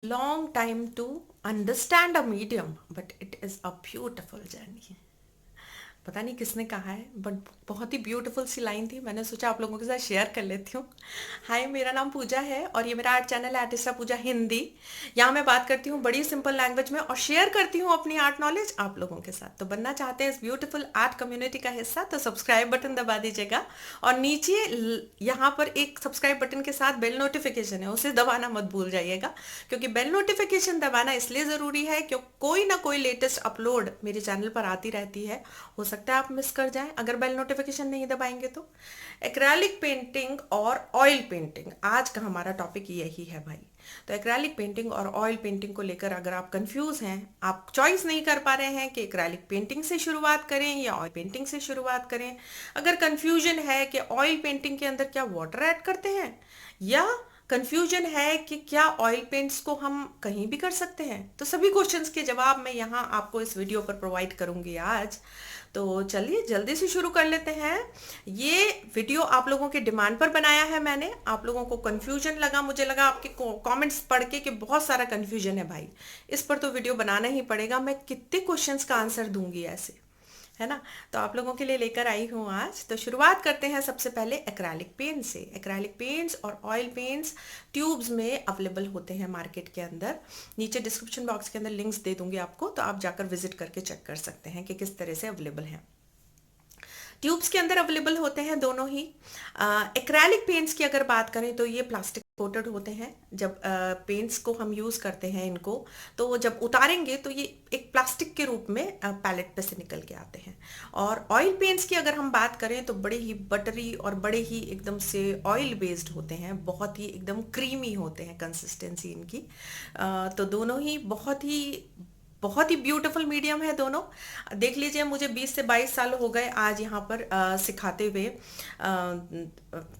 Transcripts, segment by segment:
long time to understand a medium, but it is a beautiful journey. पता नहीं किसने कहा है बट बहुत ही ब्यूटीफुल सी लाइन थी। मैंने सोचा आप लोगों के साथ शेयर कर लेती हूँ। हाय, मेरा नाम पूजा है और ये मेरा आर्ट चैनल है आर्टिस्टा पूजा हिंदी। यहाँ मैं बात करती हूँ बड़ी सिंपल लैंग्वेज में और शेयर करती हूँ अपनी आर्ट नॉलेज आप लोगों के साथ। तो बनना चाहते हैं इस ब्यूटीफुल आर्ट कम्युनिटी का हिस्सा तो सब्सक्राइब बटन दबा दीजिएगा और नीचे यहाँ पर एक सब्सक्राइब बटन के साथ बेल नोटिफिकेशन है, उसे दबाना मत भूल जाइएगा। क्योंकि बेल नोटिफिकेशन दबाना इसलिए ज़रूरी है क्योंकि कोई ना कोई लेटेस्ट अपलोड मेरे चैनल पर आती रहती है। हो सकता है आप मिस कर जाएं अगर बेल नोटिफिकेशन नहीं दबाएंगे तो। एक्रेलिक पेंटिंग और ऑयल पेंटिंग आज का हमारा टॉपिक यही है भाई। तो एक्रेलिक पेंटिंग और ऑयल पेंटिंग को लेकर अगर आप कंफ्यूज हैं, आप चॉइस नहीं कर पा रहे हैं कि एक्रेलिक पेंटिंग से शुरुआत करें या ऑयल पेंटिंग से शुरुआत करें, अगर कंफ्यूजन है कि ऑयल पेंटिंग के अंदर क्या वाटर ऐड करते हैं, या कंफ्यूजन है कि क्या ऑयल पेंट्स को हम कहीं भी कर सकते हैं, तो सभी क्वेश्चंस के जवाब मैं यहाँ आपको इस वीडियो पर प्रोवाइड करूंगी आज। तो चलिए जल्दी से शुरू कर लेते हैं। ये वीडियो आप लोगों के डिमांड पर बनाया है मैंने। आप लोगों को कंफ्यूजन लगा, मुझे लगा आपके कमेंट्स पढ़ के कि बहुत सारा कंफ्यूजन है भाई, इस पर तो वीडियो बनाना ही पड़ेगा। मैं कितने क्वेश्चंस का आंसर दूंगी ऐसे, है ना। तो आप लोगों के लिए लेकर आई हूँ आज। तो शुरुआत करते हैं सबसे पहले एक्रेलिक पेंट से। एक्रेलिक पेंट्स और ऑयल पेंट्स ट्यूब्स में अवेलेबल होते हैं मार्केट के अंदर। नीचे डिस्क्रिप्शन बॉक्स के अंदर लिंक्स दे दूंगी आपको, तो आप जाकर विजिट करके चेक कर सकते हैं कि किस तरह से अवेलेबल हैं। ट्यूब्स के अंदर अवेलेबल होते हैं दोनों ही। एक्रेलिक पेंट्स की अगर बात करें तो ये प्लास्टिक कोटेड होते हैं। जब पेंट्स को हम यूज़ करते हैं इनको, तो वो जब उतारेंगे तो ये एक प्लास्टिक के रूप में पैलेट पे से निकल के आते हैं। और ऑयल पेंट्स की अगर हम बात करें तो बड़े ही बटरी और बड़े ही एकदम से ऑयल बेस्ड होते हैं, बहुत ही एकदम क्रीमी होते हैं कंसिस्टेंसी इनकी। तो दोनों ही बहुत ही ब्यूटीफुल मीडियम है दोनों। देख लीजिए, मुझे 20 से 22 साल हो गए आज यहाँ पर सिखाते हुए,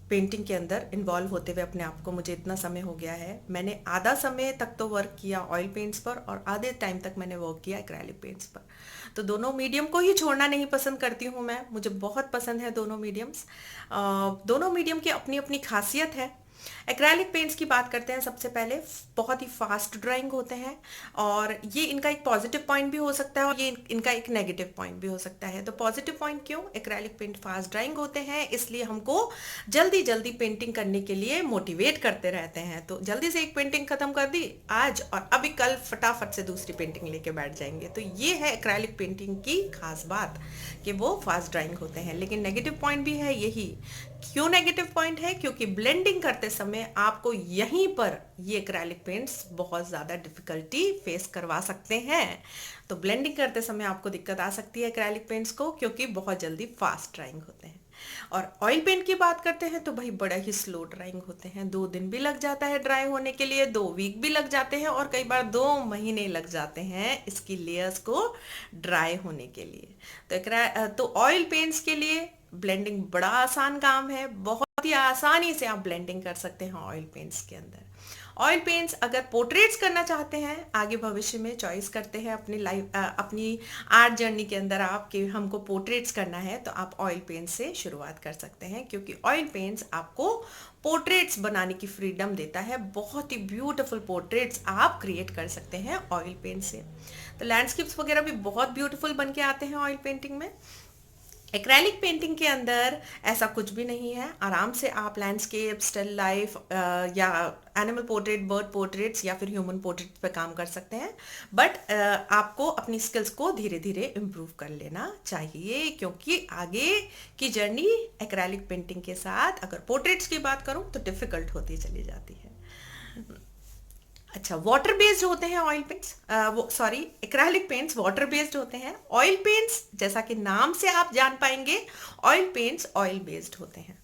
पेंटिंग के अंदर इन्वॉल्व होते हुए अपने आप को। मुझे इतना समय हो गया है। मैंने आधा समय तक तो वर्क किया ऑयल पेंट्स पर और आधे टाइम तक मैंने वर्क किया एक्रेलिक पेंट्स पर। तो दोनों मीडियम को ही छोड़ना नहीं पसंद करती हूँ मैं, मुझे बहुत पसंद है दोनों मीडियम्स। दोनों मीडियम की अपनी अपनी खासियत है। एक्रेलिक पेंट्स की बात करते हैं सबसे पहले। बहुत ही फास्ट ड्राइंग होते हैं और ये इनका एक पॉजिटिव पॉइंट भी हो सकता है और ये इनका एक नेगेटिव पॉइंट भी हो सकता है। तो पॉजिटिव पॉइंट क्यों? एक्रेलिक पेंट फास्ट ड्राइंग होते हैं, इसलिए हमको जल्दी जल्दी पेंटिंग करने के लिए मोटिवेट करते रहते हैं। तो जल्दी से एक पेंटिंग खत्म कर दी आज और अभी कल फटाफट से दूसरी पेंटिंग लेके बैठ जाएंगे। तो ये है एक्रेलिक पेंटिंग की खास बात कि वो फास्ट ड्राइंग होते हैं। लेकिन नेगेटिव पॉइंट भी है यही। क्यों नेगेटिव पॉइंट है? क्योंकि ब्लेंडिंग करते समय आपको यहीं पर ये एक्रेलिक पेंट्स बहुत ज़्यादा डिफिकल्टी फेस करवा सकते हैं। तो ब्लेंडिंग करते समय आपको दिक्कत आ सकती है एक्रेलिक पेंट्स को, क्योंकि बहुत जल्दी फास्ट ड्राइंग होते हैं। और ऑयल पेंट की बात करते हैं तो भाई बड़ा ही स्लो ड्राइंग होते हैं। 2 दिन भी लग जाता है ड्राई होने के लिए, 2 वीक भी लग जाते हैं और कई बार 2 महीने लग जाते हैं इसकी लेयर्स को ड्राई होने के लिए। तो ऑयल पेंट्स के लिए ब्लेंडिंग बड़ा आसान काम है। बहुत ही आसानी से आप ब्लेंडिंग कर सकते हैं ऑयल पेंट्स के अंदर। ऑयल पेंट्स अगर पोर्ट्रेट्स करना चाहते हैं, आगे भविष्य में चॉइस करते हैं अपनी लाइफ अपनी आर्ट जर्नी के अंदर आपके हमको पोर्ट्रेट्स करना है, तो आप ऑयल पेंट्स से शुरुआत कर सकते हैं। क्योंकि ऑयल पेंट्स आपको पोर्ट्रेट्स बनाने की फ्रीडम देता है। बहुत ही ब्यूटीफुल पोर्ट्रेट्स आप क्रिएट कर सकते हैं ऑयल पेंट से। तो लैंडस्केप्स वगैरह भी बहुत ब्यूटीफुल बन के आते हैं ऑयल पेंटिंग में। एक्रेलिक पेंटिंग के अंदर ऐसा कुछ भी नहीं है। आराम से आप लैंडस्केप, स्टिल लाइफ या एनिमल पोर्ट्रेट, बर्ड पोर्ट्रेट्स या फिर ह्यूमन पोर्ट्रेट पे काम कर सकते हैं। बट आपको अपनी स्किल्स को धीरे धीरे इम्प्रूव कर लेना चाहिए, क्योंकि आगे की जर्नी एक्रेलिक पेंटिंग के साथ, अगर पोर्ट्रेट्स की बात करूं तो डिफिकल्ट होती चली जाती है। अच्छा, वाटर बेस्ड होते हैं ऑयल पेंट्स, वो sorry acrylic paints water based होते हैं। ऑयल पेंट्स जैसा कि नाम से आप जान पाएंगे, ऑयल पेंट्स ऑयल बेस्ड होते हैं।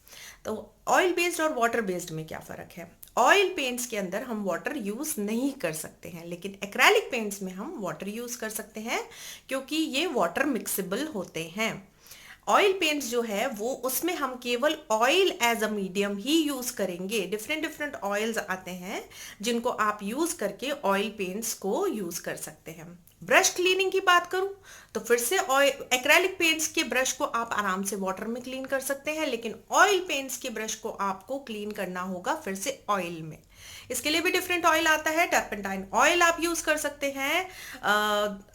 तो ऑयल बेस्ड और वाटर बेस्ड में क्या फ़र्क है? ऑयल पेंट्स के अंदर हम वाटर यूज़ नहीं कर सकते हैं, लेकिन एक्रेलिक पेंट्स में हम वाटर यूज़ कर सकते हैं, क्योंकि ये वाटर मिक्सेबल होते हैं। ऑयल पेंट्स जो है वो उसमें हम केवल ऑयल एज अ मीडियम ही यूज करेंगे। डिफरेंट डिफरेंट ऑयल्स आते हैं जिनको आप यूज करके ऑयल पेंट्स को यूज कर सकते हैं। ब्रश क्लीनिंग की बात करूं तो फिर से ऑयल एक्रेलिक पेंट्स के ब्रश को आप आराम से वाटर में क्लीन कर सकते हैं, लेकिन ऑयल पेंट्स के ब्रश को आपको क्लीन करना होगा फिर से ऑयल में। इसके लिए भी डिफरेंट ऑयल आता है। टर्पेंटाइन ऑयल आप यूज कर सकते हैं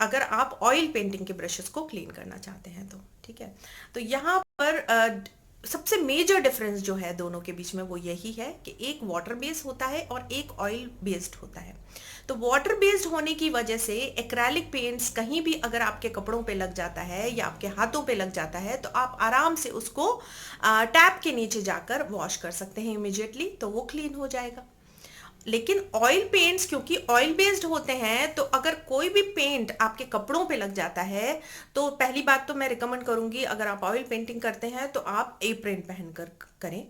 अगर आप ऑयल पेंटिंग के ब्रशेस को क्लीन करना चाहते हैं तो। ठीक है, तो यहाँ पर सबसे मेजर डिफरेंस जो है दोनों के बीच में वो यही है कि एक वाटर बेस्ड होता है और एक ऑयल बेस्ड होता है। तो वाटर बेस्ड होने की वजह से एक्रेलिक पेंट्स कहीं भी अगर आपके कपड़ों पे लग जाता है या आपके हाथों पे लग जाता है तो आप आराम से उसको टैप के नीचे जाकर वॉश कर सकते हैं इमिजिएटली, तो वो क्लीन हो जाएगा। लेकिन ऑयल पेंट्स क्योंकि ऑयल बेस्ड होते हैं तो अगर कोई भी पेंट आपके कपड़ों पे लग जाता है तो पहली बात तो मैं रिकमेंड करूंगी, अगर आप ऑयल पेंटिंग करते हैं तो आप एप्रन पहनकर करें।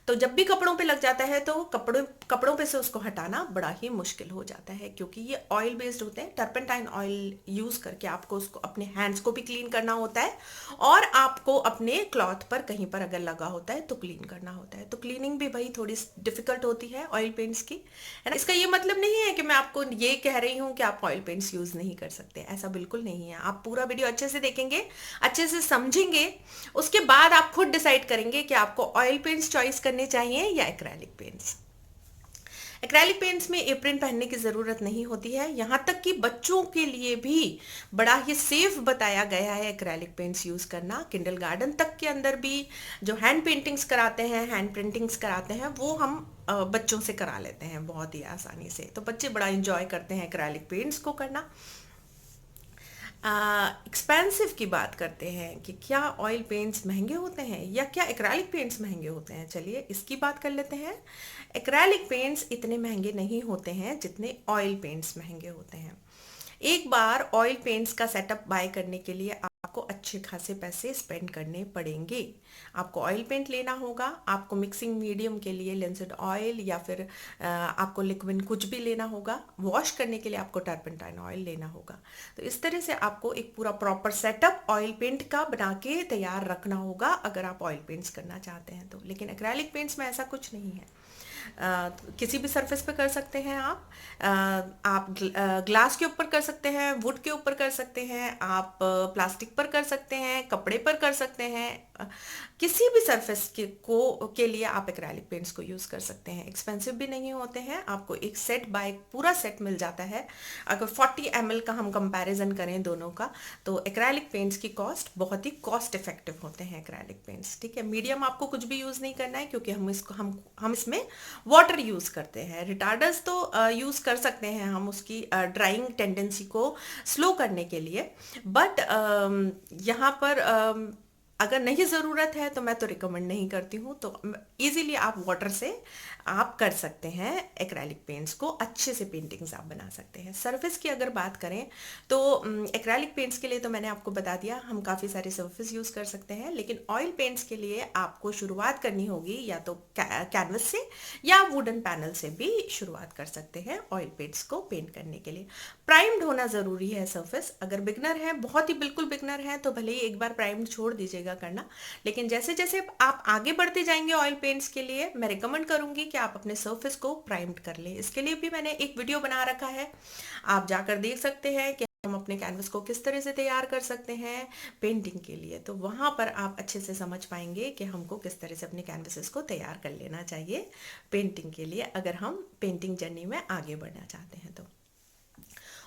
तो जब भी कपड़ों पे लग जाता है तो कपड़ों पे से उसको हटाना बड़ा ही मुश्किल हो जाता है, क्योंकि ये ऑयल बेस्ड होते हैं। टर्पेंटाइन ऑयल यूज करके आपको उसको अपने हैंड्स को भी क्लीन करना होता है और आपको अपने क्लॉथ पर कहीं पर अगर लगा होता है तो क्लीन करना होता है। तो क्लीनिंग भी भाई थोड़ी डिफिकल्ट होती है ऑयल पेंट्स की, है ना। इसका ये मतलब नहीं है कि मैं आपको ये कह रही हूँ कि आप ऑयल पेंट्स यूज नहीं कर सकते, ऐसा बिल्कुल नहीं है। आप पूरा वीडियो अच्छे से देखेंगे, अच्छे से समझेंगे, उसके बाद आप खुद डिसाइड करेंगे कि आपको ऑयल पेंट्स चॉइस करने चाहिए या एक्रेलिक पेंट्स। एक्रेलिक पेंट्स में एप्रन पहनने की जरूरत नहीं होती है, यहां तक कि बच्चों के लिए भी बड़ा ही सेफ बताया गया है एक्रेलिक पेंट्स यूज करना। किंडरगार्टन तक के अंदर भी जो हैंड पेंटिंग्स कराते हैं, हैंड प्रिंटिंग्स कराते हैं, वो हम बच्चों से करा लेते हैं बहुत ही आसानी से। तो बच्चे बड़ा इंजॉय करते हैं एक्रेलिक पेंट्स को करना। एक्सपेंसिव की बात करते हैं कि क्या ऑयल पेंट्स महंगे होते हैं या क्या एक्रेलिक पेंट्स महंगे होते हैं, चलिए इसकी बात कर लेते हैं। एक्रेलिक पेंट्स इतने महंगे नहीं होते हैं जितने ऑयल पेंट्स महंगे होते हैं। एक बार ऑयल पेंट्स का सेटअप बाय करने के लिए आपको अच्छे खासे पैसे स्पेंड करने पड़ेंगे। आपको ऑयल पेंट लेना होगा, आपको मिक्सिंग मीडियम के लिए लिंसेड ऑयल या फिर आपको लिक्विड कुछ भी लेना होगा, वॉश करने के लिए आपको टर्पेंटाइन ऑयल लेना होगा। तो इस तरह से आपको एक पूरा प्रॉपर सेटअप ऑयल पेंट का बना के तैयार रखना होगा अगर आप ऑयल पेंट्स करना चाहते हैं तो। लेकिन एक्रेलिक पेंट्स में ऐसा कुछ नहीं है। किसी भी सरफेस पे कर सकते हैं आप ग्लास के ऊपर कर सकते हैं, वुड के ऊपर कर सकते हैं, आप प्लास्टिक पर कर सकते हैं, कपड़े पर कर सकते हैं, किसी भी सरफेस के लिए आप एक्रेलिक पेंट्स को यूज कर सकते हैं। एक्सपेंसिव भी नहीं होते हैं, आपको एक सेट बाय पूरा सेट मिल जाता है। अगर 40 ml का हम कंपैरिजन करें दोनों का तो एक्रेलिक पेंट्स की कॉस्ट बहुत ही कॉस्ट इफेक्टिव होते हैं एक्रेलिक पेंट्स। ठीक है, मीडियम आपको कुछ भी यूज नहीं करना है क्योंकि हम इसमें वाटर यूज करते हैं। रिटार्डर्स तो यूज कर सकते हैं हम उसकी ड्राइंग टेंडेंसी को स्लो करने के लिए, बट यहाँ पर अगर नहीं ज़रूरत है तो मैं तो रिकमेंड नहीं करती हूँ। तो इजीली आप वाटर से आप कर सकते हैं एक्रेलिक पेंट्स को, अच्छे से पेंटिंग्स आप बना सकते हैं। सरफेस की अगर बात करें तो एक्रेलिक पेंट्स के लिए तो मैंने आपको बता दिया, हम काफ़ी सारे सरफेस यूज़ कर सकते हैं। लेकिन ऑयल पेंट्स के लिए आपको शुरुआत करनी होगी या तो कैनवस से या वुडन पैनल से भी शुरुआत कर सकते हैं ऑयल पेंट्स को पेंट करने के लिए। प्राइम्ड होना ज़रूरी है सरफेस। अगर बिगनर है, बहुत ही बिल्कुल बिगनर है, तो भले ही एक बार प्राइम्ड छोड़ दीजिएगा करना, लेकिन जैसे जैसे आप आगे बढ़ते जाएंगे ऑयल पेंट्स के लिए मैं रिकमेंड करूंगी कि आप अपने सरफेस को प्राइम्ड कर लें। इसके लिए भी मैंने एक वीडियो बना रखा है, आप जाकर देख सकते हैं कि हम अपने कैनवस को किस तरह से तैयार कर सकते हैं पेंटिंग के लिए। तो वहां पर आप अच्छे से समझ पाएंगे कि हमको किस तरह से अपने कैनवसेस को तैयार कर लेना चाहिए पेंटिंग के लिए, अगर हम पेंटिंग जर्नी में आगे बढ़ना चाहते हैं तो।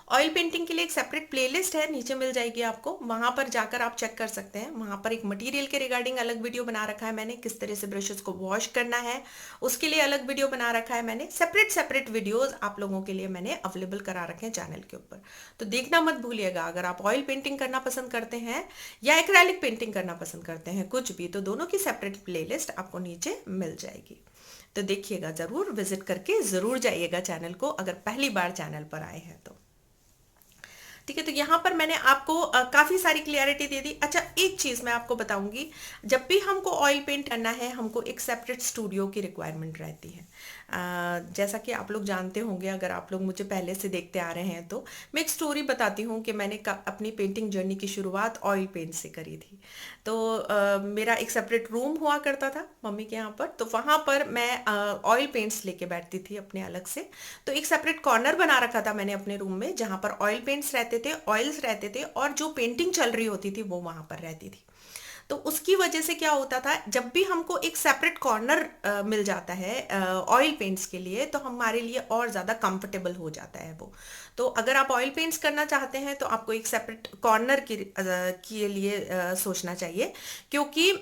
ऑयल पेंटिंग के लिए एक सेपरेट प्लेलिस्ट है, नीचे मिल जाएगी आपको, वहां पर जाकर आप चेक कर सकते हैं। वहां पर एक मटेरियल के रिगार्डिंग अलग वीडियो बना रखा है मैंने, किस तरह से ब्रशेस को वॉश करना है उसके लिए अलग वीडियो बना रखा है मैंने। सेपरेट वीडियोस आप लोगों के लिए मैंने अवेलेबल करा रखे हैं चैनल के ऊपर, तो देखना मत भूलिएगा। अगर आप ऑयल पेंटिंग करना पसंद करते हैं या एक्रेलिक पेंटिंग करना पसंद करते हैं, कुछ भी, तो दोनों की सेपरेट प्लेलिस्ट आपको नीचे मिल जाएगी। तो देखिएगा, जरूर विजिट करके जरूर जाइएगा चैनल को अगर पहली बार चैनल पर आए हैं तो। ठीक है, तो यहाँ पर मैंने आपको काफी सारी क्लियरिटी दे दी। अच्छा, एक चीज मैं आपको बताऊंगी, जब भी हमको ऑयल पेंट करना है हमको एक सेपरेट स्टूडियो की रिक्वायरमेंट रहती है। जैसा कि आप लोग जानते होंगे, अगर आप लोग मुझे पहले से देखते आ रहे हैं तो मैं एक स्टोरी बताती हूँ कि मैंने अपनी पेंटिंग जर्नी की शुरुआत ऑयल पेंट से करी थी। तो मेरा एक सेपरेट रूम हुआ करता था मम्मी के यहाँ पर, तो वहाँ पर मैं ऑयल पेंट्स लेके बैठती थी अपने अलग से। तो एक सेपरेट कॉर्नर बना रखा था मैंने अपने रूम में, जहाँ पर ऑयल पेंट्स रहते थे, ऑयल्स रहते थे, और जो पेंटिंग चल रही होती थी वो वहाँ पर रहती थी। तो उसकी वजह से क्या होता था, जब भी हमको एक सेपरेट कॉर्नर मिल जाता है ऑयल पेंट्स के लिए, तो हमारे लिए और ज़्यादा कंफर्टेबल हो जाता है वो। तो अगर आप ऑयल पेंट्स करना चाहते हैं तो आपको एक सेपरेट कॉर्नर के लिए सोचना चाहिए। क्योंकि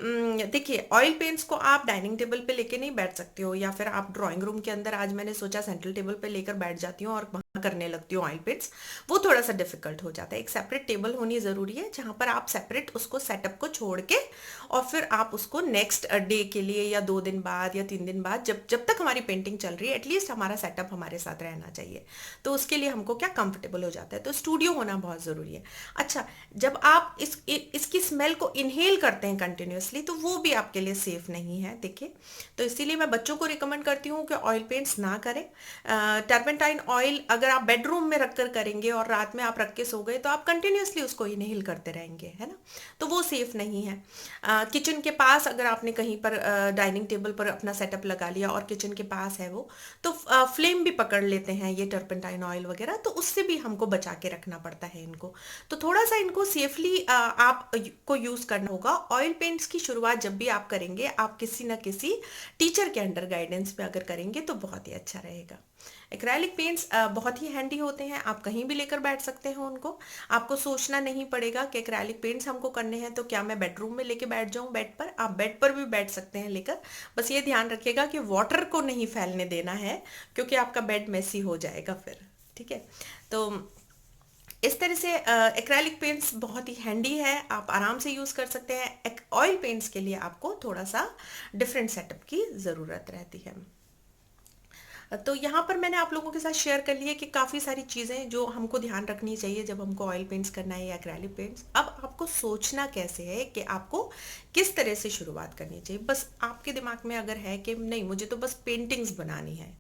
देखिए, ऑयल पेंट्स को आप डाइनिंग टेबल पे लेके नहीं बैठ सकते हो, या फिर आप ड्राइंग रूम के अंदर, आज मैंने सोचा सेंट्रल टेबल पे लेकर बैठ जाती हूँ और वहाँ करने लगती हूँ ऑयल पेंट्स, वो थोड़ा सा डिफिकल्ट हो जाता है। एक सेपरेट टेबल होनी ज़रूरी है जहाँ पर आप सेपरेट उसको सेटअप को छोड़ के, और फिर आप उसको नेक्स्ट डे के लिए या 2 दिन बाद या 3 दिन बाद, जब जब तक हमारी पेंटिंग चल रही है, एटलीस्ट हमारा सेटअप हमारे साथ रहना चाहिए। तो उसके लिए हमको क्या कंफर्टेबल हो जाता है, तो स्टूडियो होना बहुत ज़रूरी है। अच्छा, जब आप इसकी स्मेल को इनहेल करते हैं कंटिन्यूअसली, तो वो भी आपके लिए सेफ नहीं है, देखिए। तो इसीलिए मैं बच्चों को रिकमेंड करती हूँ कि ऑयल पेंट्स ना करें। टर्पेंटाइन ऑयल अगर आप बेडरूम में रखकर करेंगे और रात में आप रख के सो गए, तो आप कंटिन्यूअसली उसको इनहेल करते रहेंगे, है ना, तो वो सेफ नहीं है। किचन के पास अगर आपने कहीं पर डाइनिंग टेबल पर अपना सेटअप लगा लिया और किचन के पास है वो, तो फ्लेम भी पकड़ लेते हैं ये टर्पेंटाइन ऑयल वगैरह, तो उससे भी हमको बचा के रखना पड़ता है इनको। तो थोड़ा सा इनको सेफली आप को यूज करना होगा। ऑयल पेंट्स की शुरुआत जब भी आप करेंगे, आप किसी ना किसी टीचर के अंडर गाइडेंस पे अगर करेंगे तो बहुत ही अच्छा रहेगा। एक्रेलिक पेंट्स बहुत ही हैंडी होते हैं, आप कहीं भी लेकर बैठ सकते हैं उनको। आपको सोचना नहीं पड़ेगा कि एक्रेलिक पेंट्स हमको करने हैं तो क्या मैं बेडरूम में लेके बैठ जाऊं बेड पर। आप बेड पर भी बैठ सकते हैं लेकर, बस ये ध्यान रखिएगा कि वाटर को नहीं फैलने देना है, क्योंकि आपका बेड मेसी हो जाएगा फिर, ठीक है। तो इस तरह से एक्रेलिक पेंट्स बहुत ही हैंडी है, आप आराम से यूज़ कर सकते हैं। ऑयल पेंट्स के लिए आपको थोड़ा सा डिफरेंट सेटअप की ज़रूरत रहती है। तो यहाँ पर मैंने आप लोगों के साथ शेयर कर लिया कि काफ़ी सारी चीज़ें जो हमको ध्यान रखनी चाहिए जब हमको ऑयल पेंट्स करना है या एक्रेलिक पेंट्स। अब आपको सोचना कैसे है कि आपको किस तरह से शुरुआत करनी चाहिए। बस आपके दिमाग में अगर है कि नहीं, मुझे तो बस पेंटिंग्स बनानी है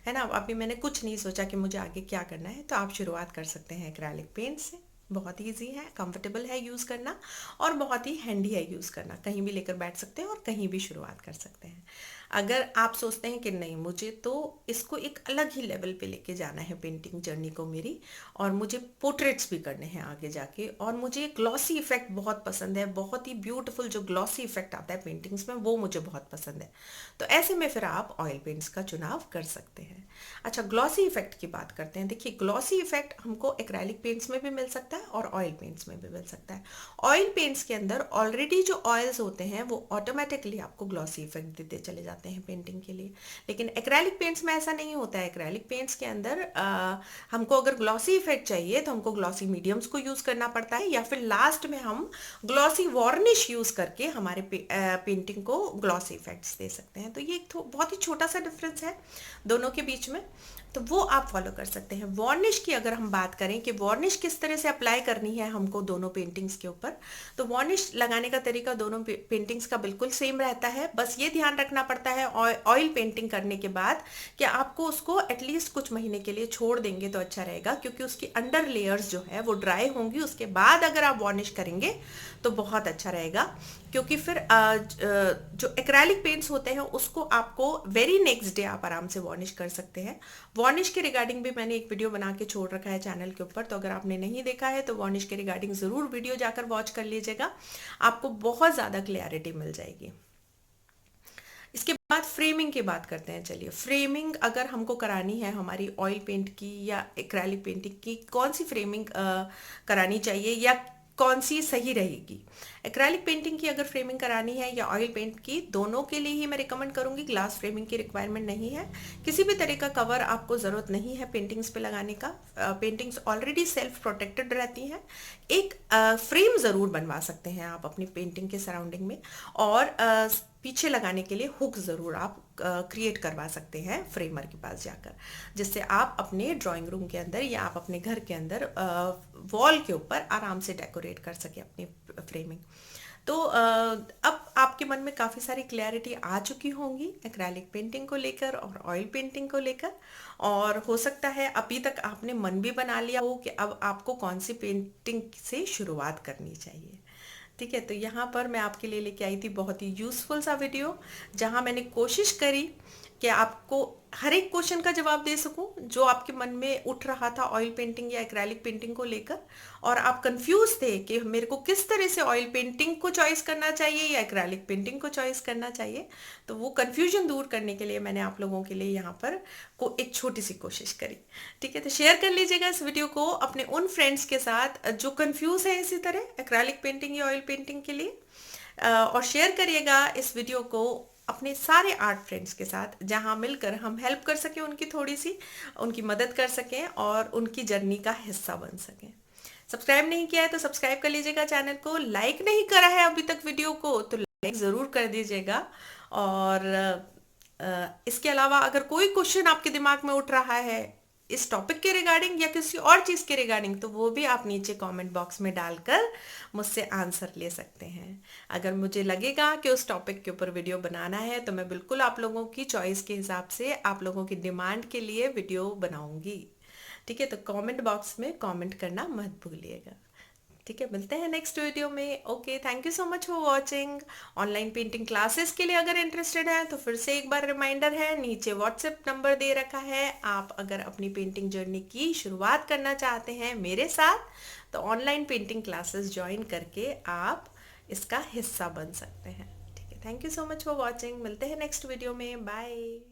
ना, अभी मैंने कुछ नहीं सोचा कि मुझे आगे क्या करना है, तो आप शुरुआत कर सकते हैं एक्रेलिक पेंट से। बहुत ईजी है, कंफर्टेबल है यूज़ करना, और बहुत ही हैंडी है यूज़ करना। कहीं भी लेकर बैठ सकते हैं और कहीं भी शुरुआत कर सकते हैं। अगर आप सोचते हैं कि नहीं, मुझे तो इसको एक अलग ही लेवल पे लेके जाना है पेंटिंग जर्नी को मेरी, और मुझे पोर्ट्रेट्स भी करने हैं आगे जाके, और मुझे ग्लॉसी इफेक्ट बहुत पसंद है, बहुत ही ब्यूटीफुल जो ग्लॉसी इफेक्ट आता है पेंटिंग्स में, वो मुझे बहुत पसंद है, तो ऐसे में फिर आप ऑयल पेंट्स का चुनाव कर सकते हैं। अच्छा, ग्लॉसी इफेक्ट की बात करते हैं। देखिए, ग्लॉसी इफेक्ट हमको एक्रेलिक पेंट्स में भी मिल सकता है और ऑयल पेंट्स में भी मिल सकता है। ऑयल पेंट्स के अंदर ऑलरेडी जो ऑयल्स होते हैं वो ऑटोमेटिकली आपको ग्लॉसी इफेक्ट देते चले जाते हैं पेंटिंग के लिए, लेकिन एक्रेलिक पेंट्स में ऐसा नहीं होता है। एक्रेलिक पेंट्स के अंदर हमको अगर ग्लॉसी इफेक्ट चाहिए तो हमको ग्लॉसी मीडियम्स को यूज करना पड़ता है, या फिर लास्ट में हम ग्लॉसी वार्निश यूज करके हमारे पेंटिंग को ग्लॉसी इफेक्ट्स दे सकते हैं। तो ये एक बहुत ही छोटा सा डिफरेंस है दोनों के बीच में, तो वो आप फॉलो कर सकते हैं। वार्निश की अगर हम बात करें कि वार्निश किस तरह से अप्लाई करनी है हमको दोनों पेंटिंग्स के ऊपर, तो वार्निश लगाने का तरीका दोनों पेंटिंग्स का बिल्कुल सेम रहता है। बस ये ध्यान रखना पड़ता है ऑयल पेंटिंग करने के बाद कि आपको उसको एटलीस्ट कुछ महीने के लिए छोड़ देंगे तो अच्छा रहेगा, क्योंकि उसकी अंडर लेयर्स जो है वो ड्राई होंगी। उसके बाद अगर आप वार्निश करेंगे तो बहुत अच्छा रहेगा, क्योंकि फिर जो एक्रेलिक पेंट्स होते हैं उसको आपको वेरी नेक्स्ट डे आप आराम से वार्निश कर सकते हैं। वार्निश के रिगार्डिंग भी मैंने एक वीडियो बना के छोड़ रखा है चैनल के ऊपर, तो अगर आपने नहीं देखा है तो वार्निश के रिगार्डिंग ज़रूर वीडियो जाकर वॉच कर लीजिएगा, आपको बहुत ज़्यादा क्लैरिटी मिल जाएगी। इसके बाद फ्रेमिंग की बात करते हैं। चलिए, फ्रेमिंग अगर हमको करानी है हमारी ऑयल पेंट की या एक्रेलिक पेंटिंग की, कौन सी फ्रेमिंग करानी चाहिए या कौन सी सही रहेगी। एक्रेलिक पेंटिंग की अगर फ्रेमिंग करानी है या ऑयल पेंट की, दोनों के लिए ही मैं रिकमेंड करूंगी। ग्लास फ्रेमिंग की रिक्वायरमेंट नहीं है, किसी भी तरह का कवर आपको ज़रूरत नहीं है पेंटिंग्स पे लगाने का। पेंटिंग्स ऑलरेडी सेल्फ प्रोटेक्टेड रहती हैं। एक फ्रेम ज़रूर बनवा सकते हैं आप अपनी पेंटिंग के सराउंडिंग में, और पीछे लगाने के लिए हुक ज़रूर आप क्रिएट करवा सकते हैं फ्रेमर के पास जाकर, जिससे आप अपने ड्राइंग रूम के अंदर या आप अपने घर के अंदर वॉल के ऊपर आराम से डेकोरेट कर सके अपनी फ्रेमिंग। तो अब आपके मन में काफ़ी सारी क्लैरिटी आ चुकी होंगी एक्रेलिक पेंटिंग को लेकर और ऑयल पेंटिंग को लेकर, और हो सकता है अभी तक आपने मन भी बना लिया हो कि अब आपको कौन सी पेंटिंग से शुरुआत करनी चाहिए। ठीक है, तो यहाँ पर मैं आपके लिए लेके आई थी बहुत ही यूज़फुल सा वीडियो, जहाँ मैंने कोशिश करी कि आपको हर एक क्वेश्चन का जवाब दे सकूं जो आपके मन में उठ रहा था ऑयल पेंटिंग या एक्रेलिक पेंटिंग को लेकर, और आप कंफ्यूज थे कि मेरे को किस तरह से ऑयल पेंटिंग को चॉइस करना चाहिए या एक्रेलिक पेंटिंग को चॉइस करना चाहिए। तो वो कंफ्यूजन दूर करने के लिए मैंने आप लोगों के लिए यहाँ पर को एक छोटी सी कोशिश करी। ठीक है, तो शेयर कर लीजिएगा इस वीडियो को अपने उन फ्रेंड्स के साथ जो कंफ्यूज है इसी तरह एक्रेलिक पेंटिंग या ऑयल पेंटिंग के लिए, और शेयर करिएगा इस वीडियो को अपने सारे आर्ट फ्रेंड्स के साथ, जहां मिलकर हम हेल्प कर सकें, उनकी थोड़ी सी उनकी मदद कर सकें और उनकी जर्नी का हिस्सा बन सकें। सब्सक्राइब नहीं किया है तो सब्सक्राइब कर लीजिएगा चैनल को, लाइक नहीं करा है अभी तक वीडियो को तो लाइक ज़रूर कर दीजिएगा, और इसके अलावा अगर कोई क्वेश्चन आपके दिमाग में उठ रहा है इस टॉपिक के रिगार्डिंग या किसी और चीज़ के रिगार्डिंग, तो वो भी आप नीचे कमेंट बॉक्स में डालकर मुझसे आंसर ले सकते हैं। अगर मुझे लगेगा कि उस टॉपिक के ऊपर वीडियो बनाना है तो मैं बिल्कुल आप लोगों की चॉइस के हिसाब से आप लोगों की डिमांड के लिए वीडियो बनाऊंगी। ठीक है, तो कमेंट बॉक्स में कमेंट करना मत भूलिएगा। ठीक है, मिलते हैं नेक्स्ट वीडियो में। Okay, thank you so much for watching. Online painting classes के लिए अगर इंटरेस्टेड है तो फिर से एक बार रिमाइंडर है, नीचे व्हाट्सएप नंबर दे रखा है। आप अगर अपनी पेंटिंग जर्नी की शुरुआत करना चाहते हैं मेरे साथ तो ऑनलाइन पेंटिंग क्लासेस ज्वाइन करके आप इसका हिस्सा बन सकते हैं। ठीक है, thank you so much for watching. मिलते हैं नेक्स्ट वीडियो में। बाय।